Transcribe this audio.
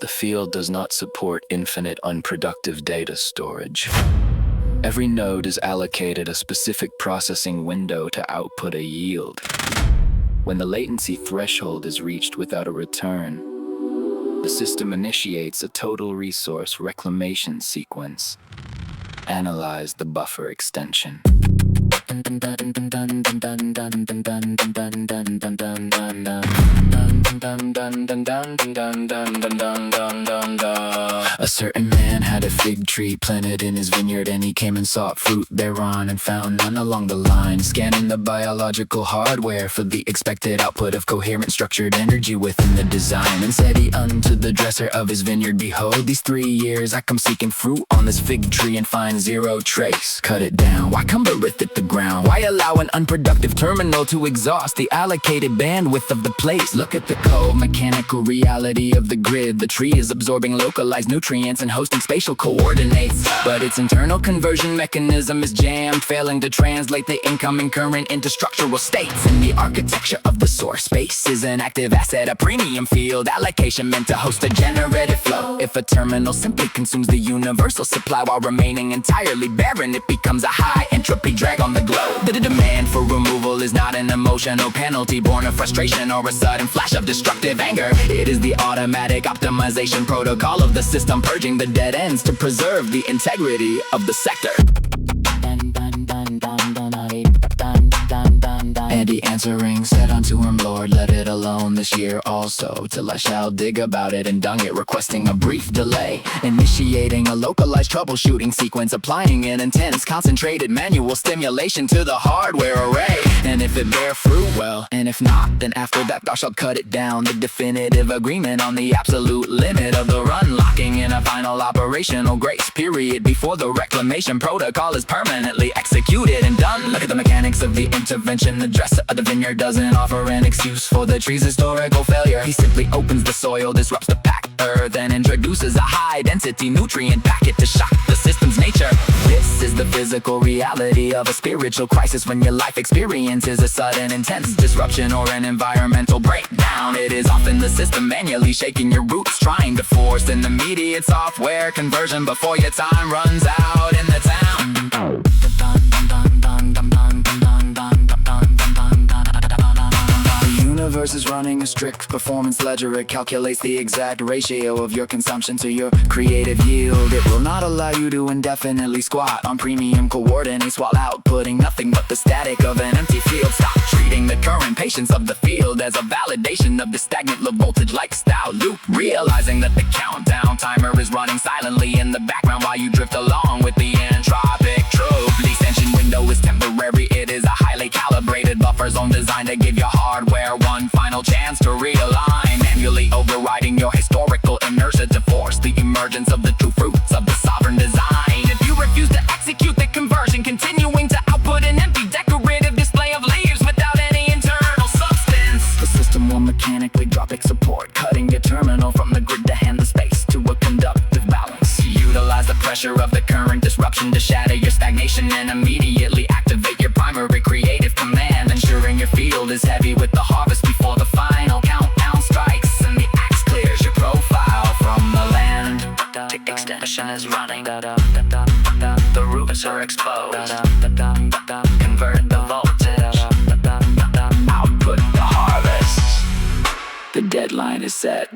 The field does not support infinite unproductive data storage. Every node is allocated a specific processing window to output a yield. When the latency threshold is reached without a return, the system initiates a total resource reclamation sequence. Analyze the buffer extension. A certain man had a fig tree planted in his vineyard, and he came and sought fruit thereon and found none along the line. Scanning the biological hardware for the expected output of coherent structured energy within the design, and said he unto the dresser of his vineyard, behold, these 3 years I come seeking fruit on this fig tree and find zero trace. Cut it down, why cumbereth it the ground? Why allow an unproductive terminal to exhaust the allocated bandwidth of the place? Look at the cold mechanical reality of the grid. The tree is absorbing localized nutrients and hosting spatial coordinates, but its internal conversion mechanism is jammed, failing to translate the incoming current into structural states. And the architecture of the source space is an active asset, a premium field allocation meant to host a generative flow. If a terminal simply consumes the universal supply while remaining entirely barren, it becomes a high entropy drag on the globe. The demand for removal is not an emotional penalty born of frustration or a sudden flash of destructive anger. It is the automatic optimization protocol of the system, purging the dead ends to preserve the integrity of the sector. And he answering said unto him, Lord, let it alone this year also, till I shall dig about it and dung it, requesting a brief delay, initiating a localized troubleshooting sequence, applying an intense concentrated manual stimulation to the hardware array. And if it bear fruit, well, and if not, then after that thou shalt cut it down. The definitive agreement on the absolute limit of the run, locking in a final operational grace period before the reclamation protocol is permanently executed and done. Look at the mechanics of the intervention. The dresser of the vineyard doesn't offer an excuse for the tree's historical failure. He simply opens the soil, disrupts the packed earth, and introduces a high-density nutrient packet to shock the system's nature. This is the physical reality of a spiritual crisis, when your life experiences a sudden intense disruption or an environmental breakdown. It is often the system manually shaking your roots, trying to force an immediate software conversion before your time runs out in the town. The universe is running a strict performance ledger. It calculates the exact ratio of your consumption to your creative yield. It will not allow you to indefinitely squat on premium coordinates while outputting nothing but the static of an empty field. Stop treating the current patience of the field as a validation of the stagnant low voltage lifestyle loop, realizing that the countdown timer is running silently in the background while you drift along with the entropic trope. The extension window is temporary. It is a highly calibrated buffer zone designed to give your hardware one final chance to realign, manually overriding your historical inertia to force the emergence of the true fruits of the sovereign design. If you refuse to execute the conversion, continuing to output an empty decorative display of leaves without any internal substance, the system will mechanically drop its support, cutting your terminal from the grid to hand the space to a conductive balance. Utilize the pressure of the current disruption to shatter your stagnation and immediately activate your primary creative command, ensuring your field is heavy with the harvest before the final countdown strikes and the axe clears your profile from the land. The extension is running, the roots are exposed, convert the voltage, output the harvest. The deadline is set.